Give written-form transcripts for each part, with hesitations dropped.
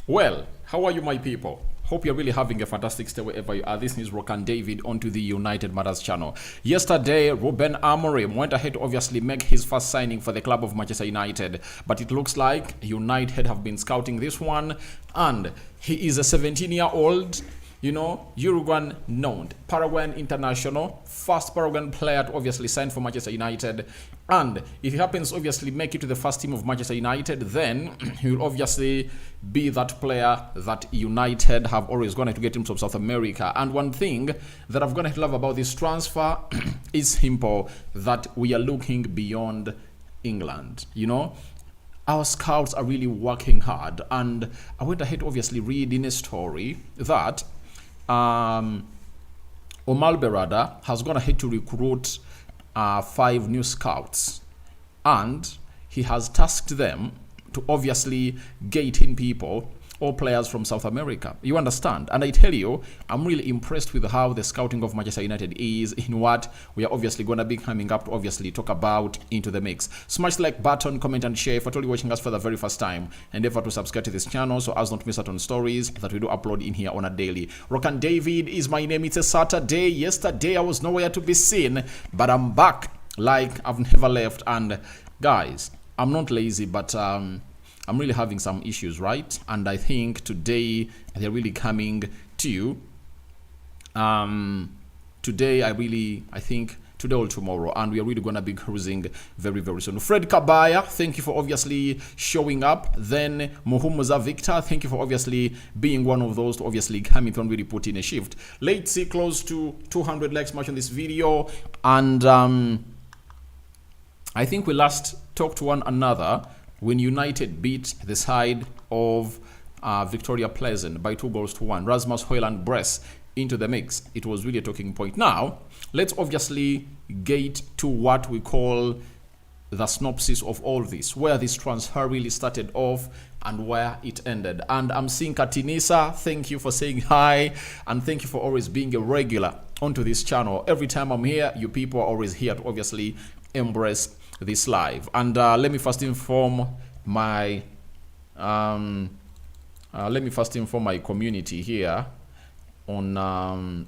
Well, how are you, my people? Hope you're really having a fantastic stay wherever you are. This is Ruben David onto the United Matters channel. Yesterday, Ruben Amorim went ahead to obviously make his first signing for the club of Manchester United. But it looks like United have been scouting this one. And he is a 17-year-old, Uruguayan known Paraguayan international, first Paraguayan player to obviously sign for Manchester United. And if he happens to obviously make it to the first team of Manchester United, then he will obviously be that player that United have always wanted to get him from South America. And one thing that I've gonna love about this transfer is simple, that we are looking beyond England. Our scouts are really working hard, and I went ahead to obviously read in a story that Omar Berada has gone ahead to recruit 5 new scouts, and he has tasked them to obviously get in people or players from South America. You understand? And I tell you, I'm really impressed with how the scouting of Manchester United is, in what we are obviously going to be coming up to obviously talk about into the mix. Smash the like button, comment and share if you're totally watching us for the very first time. Endeavor to subscribe to this channel so as not to miss out on stories that we do upload in here on a daily. Ruben David is my name. It's a Saturday. Yesterday I was nowhere to be seen, but I'm back like I've never left. And guys, I'm not lazy, but I'm really having some issues, right? And I think today they're really coming to you. I think today or tomorrow, and we are really going to be cruising very, very soon. Fred Kabaya, thank you for obviously showing up. Then Muhumuza Victor, thank you for obviously being one of those to obviously come in and really put in a shift. Let's see, close to 200 likes much on this video. And I think we last talked to one another when United beat the side of Victoria Pleasant by 2-1. Rasmus Højlund Bress into the mix. It was really a talking point. Now, let's obviously get to what we call the synopsis of all this, where this transfer really started off and where it ended. And I'm seeing Katinisa, thank you for saying hi, and thank you for always being a regular onto this channel. Every time I'm here, you people are always here to obviously embrace this live. And let me first inform my community here on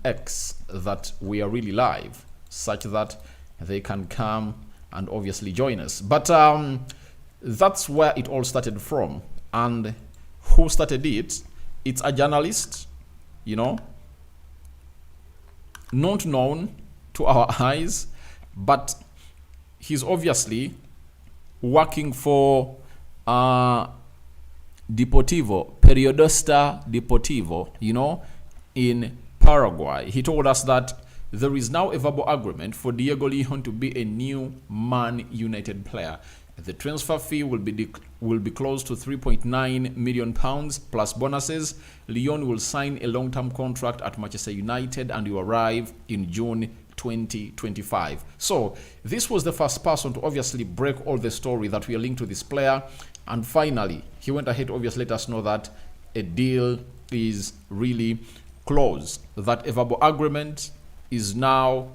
X that we are really live, such that they can come and obviously join us. But that's where it all started from. And who started it? It's a journalist, not known to our eyes, but he's obviously working for Periodista Deportivo, in Paraguay. He told us that there is now a verbal agreement for Diego Leon to be a new Man United player. The transfer fee will be close to £3.9 million plus bonuses. Leon will sign a long-term contract at Manchester United and will arrive in June 2025. So this was the first person to obviously break all the story that we are linked to this player, and finally he went ahead to obviously let us know that a deal is really close, that a verbal agreement is now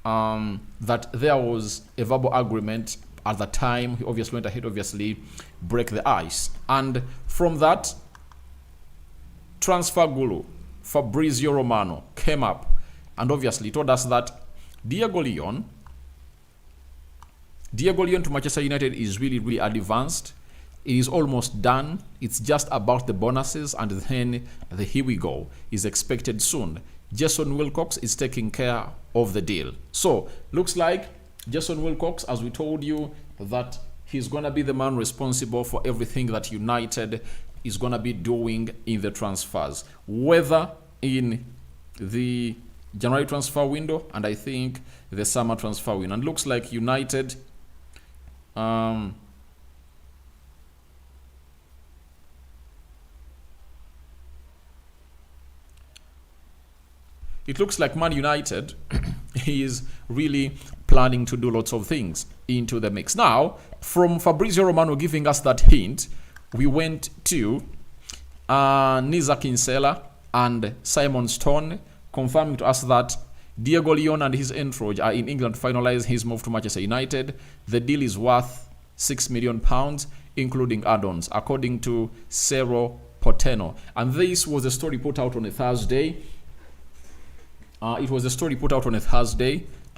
that there was a verbal agreement at the time. He obviously went ahead to obviously break the ice, and from that, transfer guru Fabrizio Romano came up and obviously told us that Diego Leon to Manchester United is really, really advanced. It is almost done. It's just about the bonuses, and then the here we go is expected soon. Jason Wilcox is taking care of the deal. So looks like Jason Wilcox, as we told you, that he's going to be the man responsible for everything that United is going to be doing in the transfers, whether in the January transfer window and I think the summer transfer window. And looks like United it looks like Man United is really planning to do lots of things into the mix. Now, from Fabrizio Romano giving us that hint, we went to Niza Kinsella and Simon Stone confirming to us that Diego Leon and his entourage are in England to finalize his move to Manchester United. The deal is worth £6 million. including add-ons, according to Cerro Porteño. And this was a story put out on a Thursday.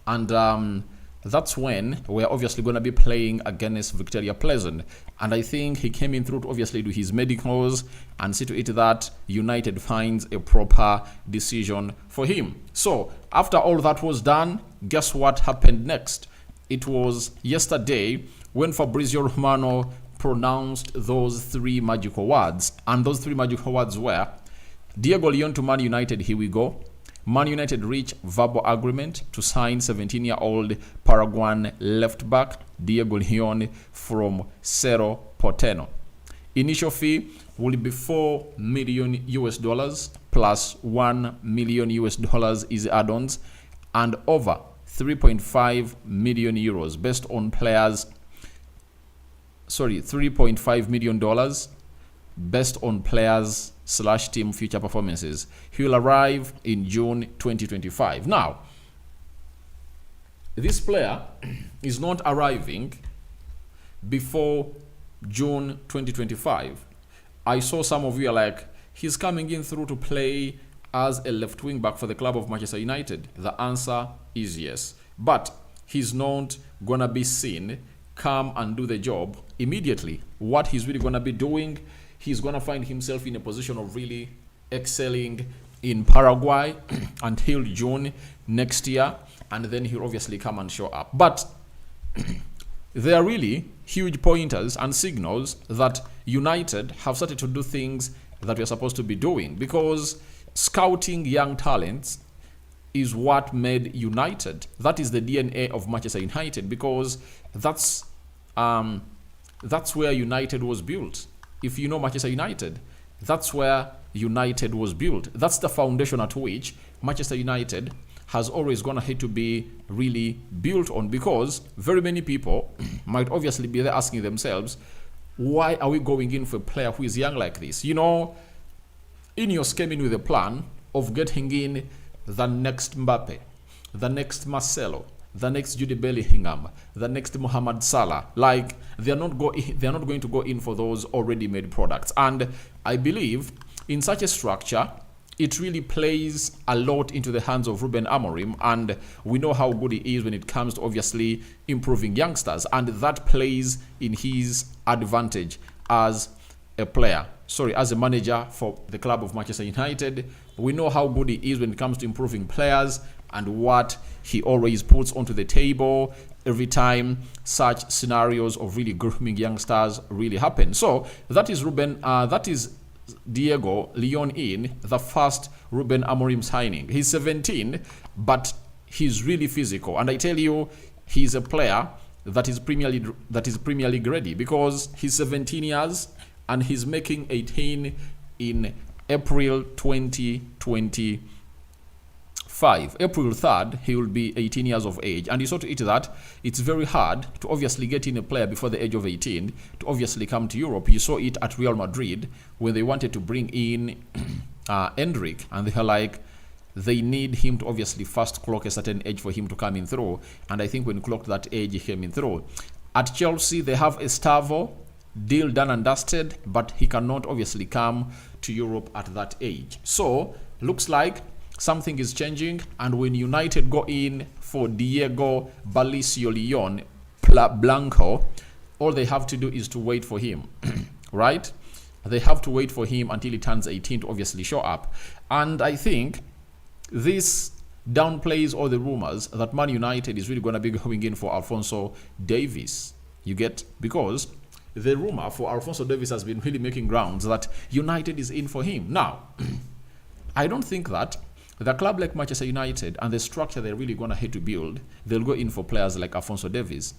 And that's when we're obviously going to be playing against Victoria Pleasant. And I think he came in through to obviously do his medicals and see to it that United finds a proper decision for him. So after all that was done, guess what happened next? It was yesterday when Fabrizio Romano pronounced those three magical words. And those three magical words were, Diego Leon to Man United, here we go. Man United reached verbal agreement to sign 17-year-old Paraguayan left back Diego Leon from Cerro Porteño. Initial fee will be $4 million plus $1 million is add-ons, and over 3.5 million euros based on players. $3.5 million based on players / team future performances. He will arrive in June 2025. Now, this player is not arriving before June 2025. I saw some of you are like, he's coming in through to play as a left wing back for the club of Manchester United. The answer is yes. But he's not going to be seen come and do the job immediately. What he's really going to be doing, he's going to find himself in a position of really excelling in Paraguay until June next year, and then he'll obviously come and show up. But there are really huge pointers and signals that United have started to do things that we're supposed to be doing, because scouting young talents is what made United. That is the DNA of Manchester United, because that's where United was built. If you know Manchester United, that's where United was built. That's the foundation at which Manchester United has always gone ahead to be really built on, because very many people might obviously be there asking themselves, why are we going in for a player who is young like this? You know, in your scheming with a plan of getting in the next Mbappe, the next Marcelo, the next Jude Bellingham, the next Mohamed Salah, like they're not going to go in for those already made products. And I believe in such a structure, it really plays a lot into the hands of Ruben Amorim, and we know how good he is when it comes to obviously improving youngsters, and that plays in his advantage as a player. As a manager for the club of Manchester United. We know how good he is when it comes to improving players and what he always puts onto the table every time such scenarios of really grooming youngsters really happen. So that is that is Diego Leon in the first Ruben Amorim signing. He's 17, but he's really physical, and I tell you, he's a player that is Premier League ready, because he's 17 years and he's making 18 in April 2025. April 3rd, he will be 18 years of age. And you saw to it that it's very hard to obviously get in a player before the age of 18 to obviously come to Europe. You saw it at Real Madrid when they wanted to bring in Endrick, and they were like, they need him to obviously first clock a certain age for him to come in through. And I think when he clocked that age, he came in through. At Chelsea, they have Estavo, deal done and dusted, but he cannot obviously come to Europe at that age. So looks like something is changing, and when United go in for Diego Balicio Leon Blanco, all they have to do is to wait for him. Right? They have to wait for him until he turns 18 to obviously show up. And I think this downplays all the rumors that Man United is really going to be going in for Alphonso Davies. You get? Because the rumor for Alphonso Davies has been really making grounds that United is in for him. Now, I don't think that the club like Manchester United and the structure they're really going to have to build, they'll go in for players like Alphonso Davies.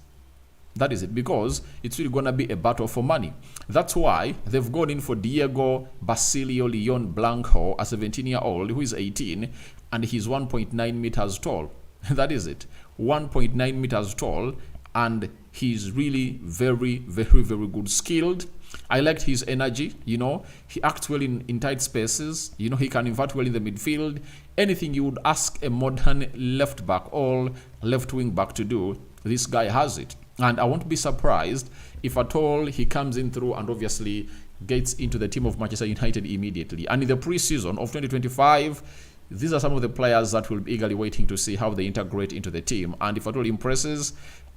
That is it, because it's really going to be a battle for money. That's why they've gone in for Diego Basilio Leon Blanco, a 17-year-old who is 18, and he's 1.9 meters tall. That is it, 1.9 meters tall, and he's really very, very, very good, skilled. I liked his energy, you know. He acts well in tight spaces. You know, he can invert well in the midfield. Anything you would ask a modern left back or left wing back to do, this guy has it. And I won't be surprised if at all he comes in through and obviously gets into the team of Manchester United immediately. And in the pre-season of 2025, these are some of the players that will be eagerly waiting to see how they integrate into the team. And if at all impresses,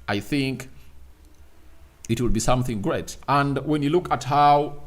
I think it will be something great. And when you look at how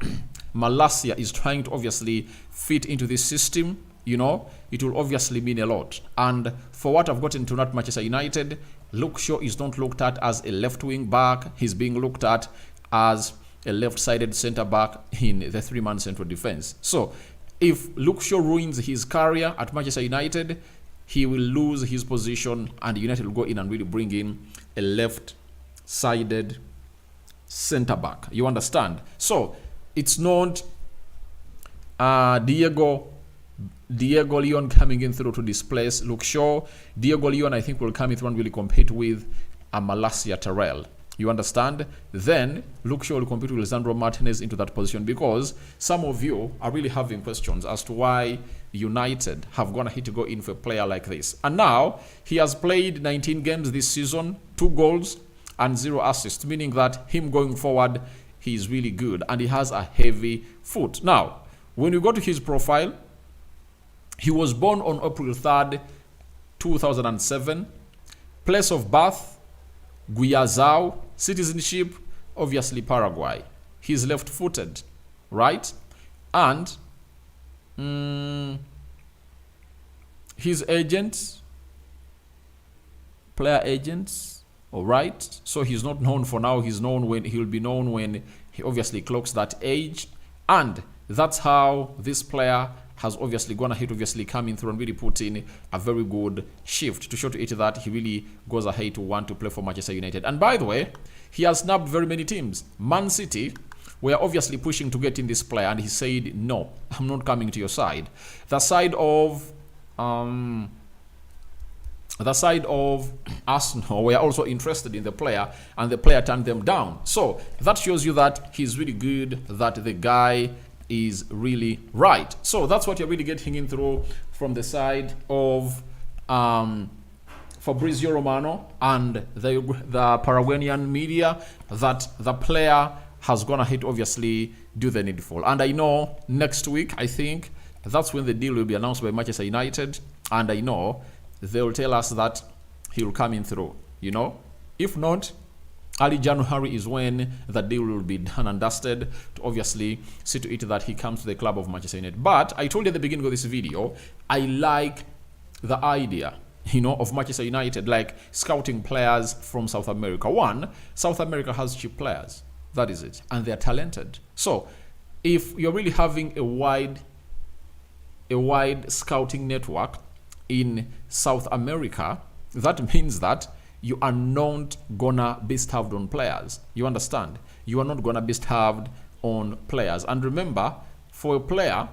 Malaysia is trying to obviously fit into this system, you know, it will obviously mean a lot. And for what I've gotten to know at Manchester United, Luke Shaw is not looked at as a left wing back. He's being looked at as a left-sided centre back in the three-man central defense. So if Luke Shaw ruins his career at Manchester United, he will lose his position and United will go in and really bring in a left-sided centre back. You understand? So it's not Diego Leon coming in through to displace Luke Shaw. Diego Leon, I think, will come in through and really compete with Malacia Terrell. You understand? Then Luke Shaw will compete with Lisandro Martinez into that position, because some of you are really having questions as to why United have gone ahead to go in for a player like this. And now he has played 19 games this season, 2 goals and 0 assists, meaning that him going forward, he is really good and he has a heavy foot. Now, when you go to his profile, he was born on April 3rd, 2007. Place of birth, Guiazao. Citizenship, obviously Paraguay. He's left-footed, right? And his agents, player agents, all right? So he's not known for now. He's known when he'll be known when he obviously clocks that age. And that's how this player has obviously gone ahead, obviously coming through and really put in a very good shift to show to it that he really goes ahead to want to play for Manchester United. And by the way, he has snapped very many teams. Man City were obviously pushing to get in this player, and he said, no, I'm not coming to your side. The side of Arsenal were also interested in the player, and the player turned them down. So that shows you that he's really good, that the guy is really right. So that's what you're really getting in through from the side of Fabrizio Romano and the Paraguayan media, that the player has gone ahead to obviously do the needful. And I know next week, I think, that's when the deal will be announced by Manchester United, and I know they will tell us that he will come in through, you know. If not, early January is when the deal will be done and dusted to obviously see to it that he comes to the club of Manchester United. But I told you at the beginning of this video, I like the idea, you know, of Manchester United, like scouting players from South America. One, South America has cheap players. That is it. And they're talented. So if you're really having a wide scouting network in South America, that means that you are not gonna be starved on players. You understand? You are not gonna be starved on players. And remember, for a player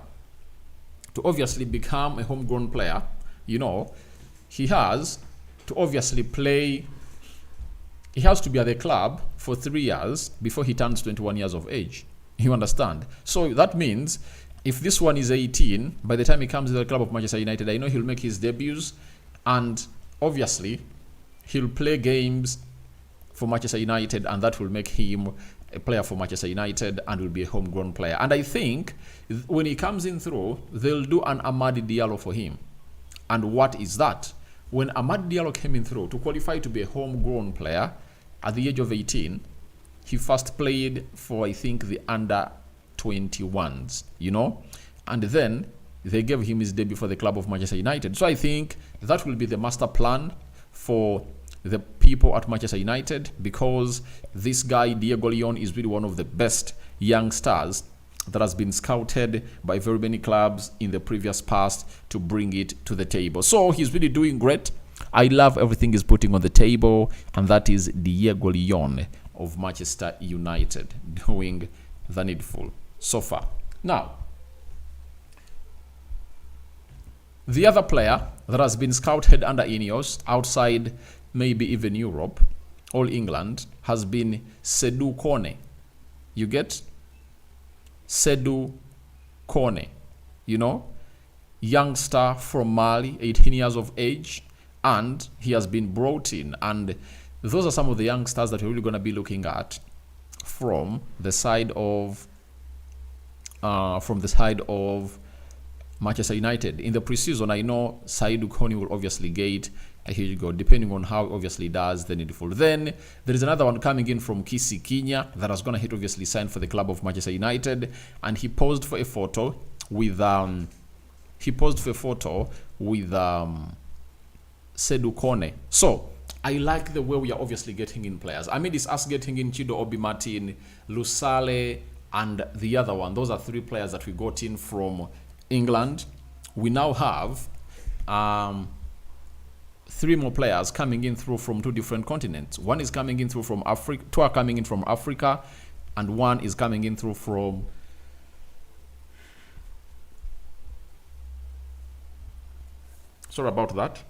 to obviously become a homegrown player, you know, he has to obviously play, he has to be at the club for 3 years before he turns 21 years of age. You understand? So that means if this one is 18, by the time he comes to the club of Manchester United, I know he'll make his debuts, and obviously he'll play games for Manchester United, and that will make him a player for Manchester United and will be a homegrown player. And I think when he comes in through, they'll do an Amadi Diallo for him. And what is that? When Amadi Diallo came in through, to qualify to be a homegrown player at the age of 18, he first played for, I think, the under 21s, you know, and then they gave him his debut for the club of Manchester United. So I think that will be the master plan for the people at Manchester United, because this guy Diego Leon is really one of the best young stars that has been scouted by very many clubs in the previous past to bring it to the table. So he's really doing great. I love everything he's putting on the table, and that is Diego Leon of Manchester United doing the needful so far. Now, the other player that has been scouted under Ineos outside maybe even Europe, all England, has been Seydou Kone. You get? Seydou Kone, you know, youngster from Mali, 18 years of age, and he has been brought in. And those are some of the youngsters that we're really going to be looking at from the side of Manchester United. In the preseason, I know Saïdou Kone will obviously get a huge goal. Depending on how obviously he does the needful. Then there is another one coming in from Kisi Kinya that was going to hit obviously signed for the club of Manchester United, and he posed for a photo with Seydou Kone. So I like the way we are obviously getting in players. I mean, it's us getting in Chido Obi Martin, Lusale, and the other one. Those are 3 players that we got in from England. We now have 3 more players coming in through from 2 different continents. One is coming in through from Africa, 2 are coming in from Africa, and 1 is coming in through from sorry about that.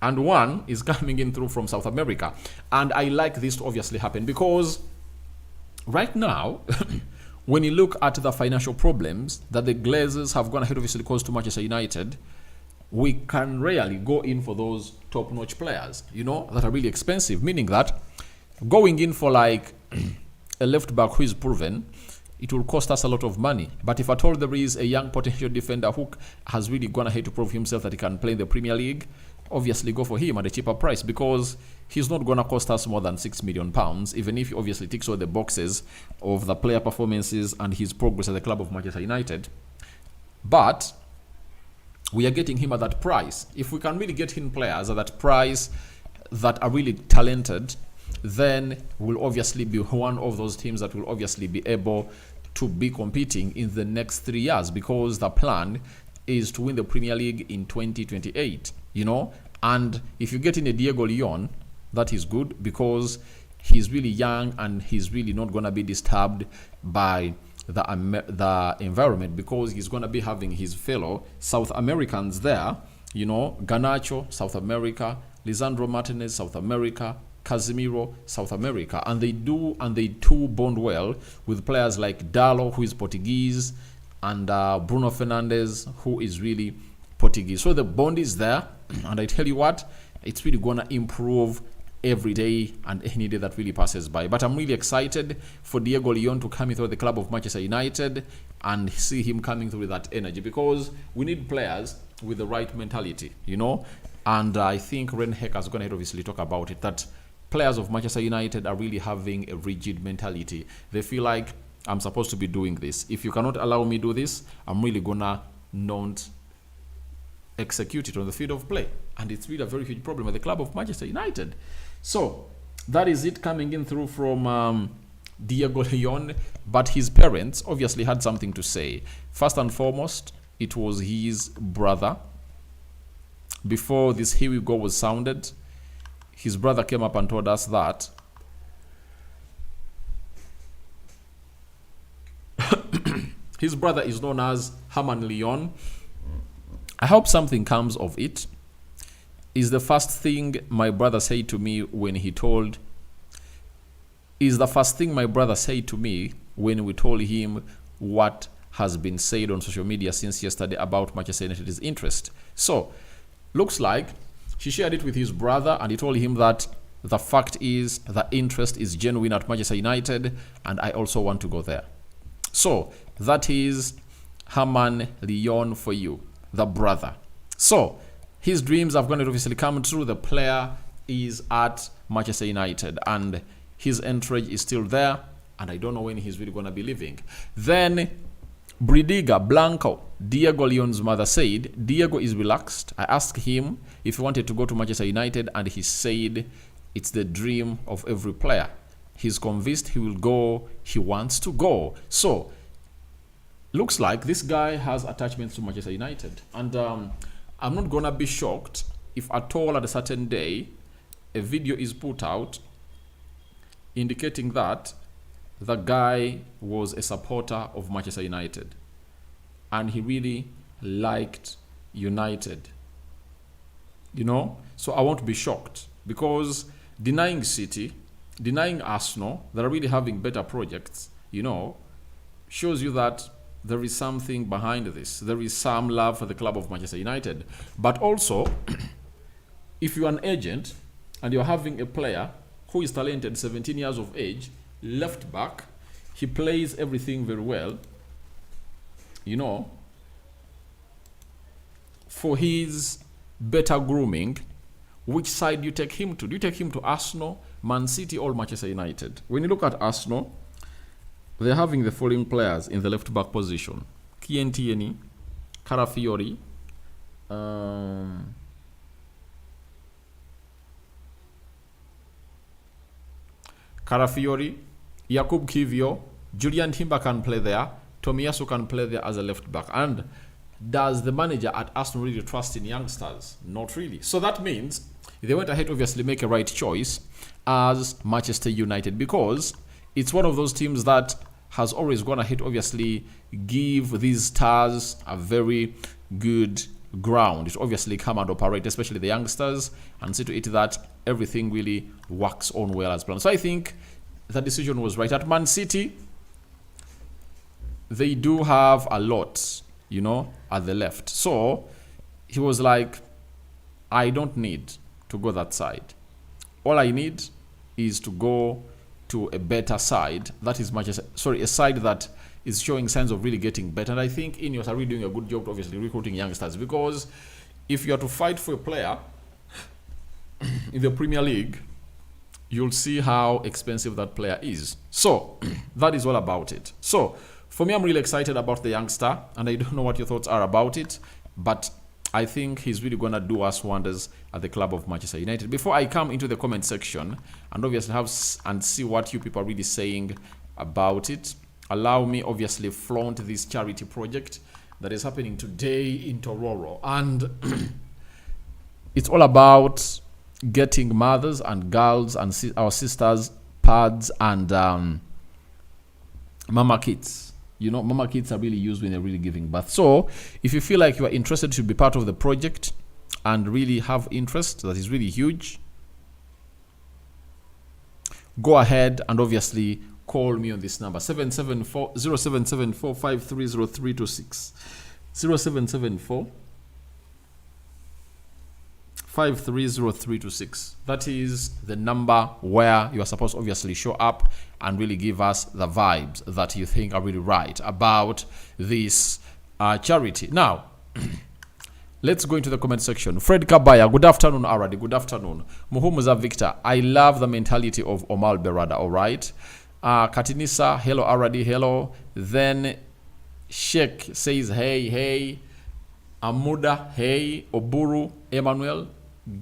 And 1 is coming in through from South America. And I like this to obviously happen because right now, when you look at the financial problems that the Glazers have gone ahead obviously caused to Manchester United, we can rarely go in for those top-notch players, you know, that are really expensive. Meaning that going in for like a left back who is proven, it will cost us a lot of money. But if at all there is a young potential defender who has really gone ahead to prove himself that he can play in the Premier League, obviously go for him at a cheaper price because he's not going to cost us more than £6 million, even if he obviously ticks all the boxes of the player performances and his progress at the club of Manchester United. But we are getting him at that price. If we can really get in players at that price that are really talented, then we'll obviously be one of those teams that will obviously be able to be competing in the next 3 years, because the plan is to win the Premier League in 2028, you know. And if you get in a Diego Leon, that is good because he's really young and he's really not going to be disturbed by the environment, because he's going to be having his fellow South Americans there, you know. Garnacho, South America; Lisandro Martinez, South America; Casemiro, South America. And they too bond well with players like Dalo, who is Portuguese, and Bruno Fernandes, who is really Portuguese. So the bond is there, and I tell you what, it's really going to improve every day and any day that really passes by. But I'm really excited for Diego Leon to come into the club of Manchester United and see him coming through with that energy, because we need players with the right mentality, you know. And I think Ren Heck is going to obviously talk about it, that players of Manchester United are really having a rigid mentality. They feel like, I'm supposed to be doing this. If you cannot allow me to do this, I'm really gonna not execute it on the field of play. And it's really a very huge problem at the club of Manchester United. So that is it coming in through from Diego Leon. But his parents obviously had something to say. First and foremost, it was his brother. Before this "here we go" was sounded, his brother came up and told us that his brother is known as Herman Leon. I hope something comes of it. Is the first thing my brother said to me when we told him what has been said on social media since yesterday about Manchester United's interest. So, looks like she shared it with his brother, and he told him that the fact is the interest is genuine at Manchester United, and I also want to go there. So, that is Herman Leon for you, the brother. So, his dreams have going to obviously come true. The player is at Manchester United, and his entourage is still there, and I don't know when he's really going to be leaving. Then, Bridiga Blanco, Diego Leon's mother, said Diego is relaxed. I asked him if he wanted to go to Manchester United, and he said it's the dream of every player. He's convinced he will go. He wants to go. So, looks like this guy has attachments to Manchester United. And I'm not going to be shocked if at all at a certain day a video is put out indicating that the guy was a supporter of Manchester United and he really liked United. You know? So I won't be shocked, because denying City, denying Arsenal, that are really having better projects, you know, shows you that there is something behind this. There is some love for the club of Manchester United. But also, if you're an agent and you're having a player who is talented, 17 years of age, left back. He plays everything very well. You know, for his better grooming, which side do you take him to? Do you take him to Arsenal, Man City, or Manchester United? When you look at Arsenal, they're having the following players in the left back position: Kien Tierney, Carafiori, Jakub Kivio, Julian Timber can play there, Tomiyasu can play there as a left back. And does the manager at Arsenal really trust in youngsters? Not really. So that means they went ahead to obviously make a right choice as Manchester United, because it's one of those teams that has always gone ahead to obviously give these stars a very good ground. It obviously come and operate, especially the youngsters, and see to it that everything really works on well as planned. So I think the decision was right. At Man City, they do have a lot, you know, at the left. So he was like, I don't need to go that side. All I need is to go to a better side. That is a side that is showing signs of really getting better. And I think Ineos are really doing a good job, obviously, recruiting youngsters, because if you are to fight for a player in the Premier League, you'll see how expensive that player is. So that is all about it. So for me, I'm really excited about the youngster, and I don't know what your thoughts are about it, but I think he's really going to do us wonders at the club of Manchester United. Before I come into the comment section and obviously have and see what you people are really saying about it, allow me obviously flaunt this charity project that is happening today in Tororo. And it's all about getting mothers and girls and our sisters pads and mama kits. You know, mama kits are really used when they're really giving birth. So if you feel like you are interested to be part of the project and really have interest, that is really huge, go ahead and obviously call me on this number, 0774-530326. 0774 530326. That is the number where you are supposed to obviously show up and really give us the vibes that you think are really right about this charity. Now, let's go into the comment section. Fred Kabaya, good afternoon, Aradi. Good afternoon. Muhumuza Victor, I love the mentality of Omar Berada, all right. Katinisa, hello, Aradi, hello. Then Sheikh says, hey. Amuda, hey. Oburu, Emmanuel,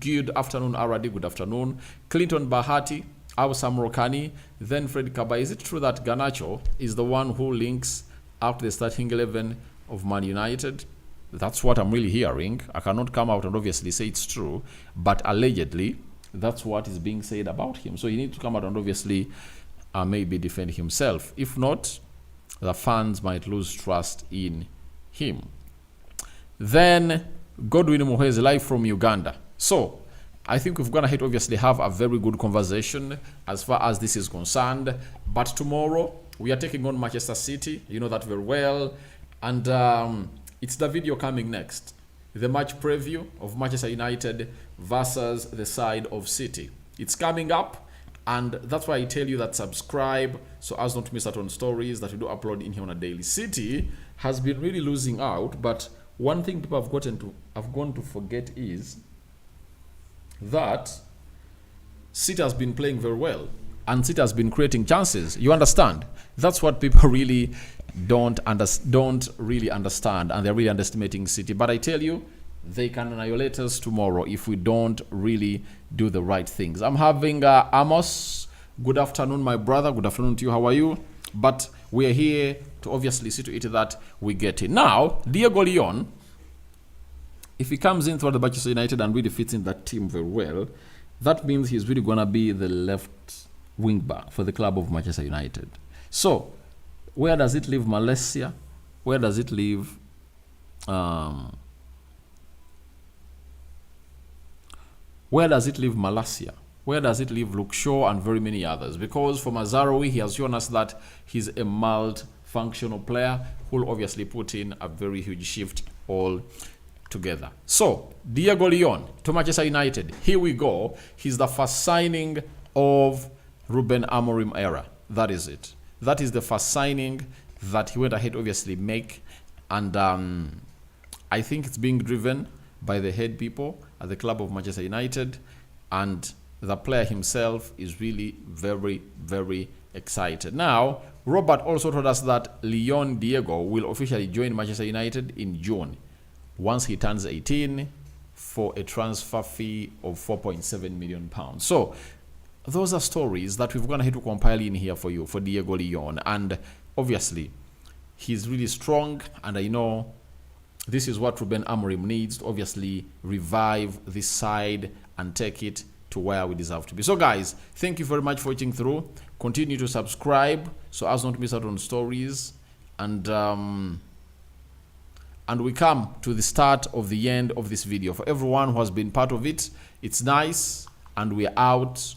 good afternoon, Aradi, good afternoon. Clinton Bahati, Awsam Rokani. Then Fred Kaba, is it true that Garnacho is the one who links out the starting 11 of Man United? That's what I'm really hearing. I cannot come out and obviously say it's true, but allegedly, that's what is being said about him. So he needs to come out and obviously maybe defend himself. If not, the fans might lose trust in him. Then Godwin Muhezi, live from Uganda. So I think we've gone ahead to obviously have a very good conversation as far as this is concerned. But tomorrow we are taking on Manchester City. You know that very well. And it's the video coming next. The match preview of Manchester United versus the side of City. It's coming up. And that's why I tell you that subscribe so as not to miss out on stories that we do upload in here on a daily. City has been really losing out, but one thing people have gone to forget is that City has been playing very well and City has been creating chances. You understand? That's what people really don't really understand, and they're really underestimating City. But I tell you, they can annihilate us tomorrow if we don't really do the right things. I'm having Amos. Good afternoon, my brother. Good afternoon to you. How are you? But we are here to obviously see to it that we get it. Now, Diego Leon, if he comes in through the Manchester United and really fits in that team very well, that means he's really going to be the left wing back for the club of Manchester United. So, where does it leave Malaysia? Where does it leave Where does it leave Malaysia? Where does it leave Luke Shaw and very many others? Because for Mazarawi, he has shown us that he's a functional player who will obviously put in a very huge shift all together. So, Diego Leon to Manchester United. Here we go. He's the first signing of Ruben Amorim era. That is it. That is the first signing that he went ahead obviously make, and I think it's being driven by the head people at the club of Manchester United, and the player himself is really very, very excited. Now, Robert also told us that Leon Diego will officially join Manchester United in June once he turns 18 for a transfer fee of £4.7 million. So those are stories that we've gone ahead to compile in here for you for Diego Leon, and obviously he's really strong, and I know this is what Ruben Amorim needs to obviously revive this side and take it to where we deserve to be. So guys, thank you very much for watching through. Continue to subscribe so as not to miss out on stories, and we come to the start of the end of this video. For everyone who has been part of it, it's nice, and we're out.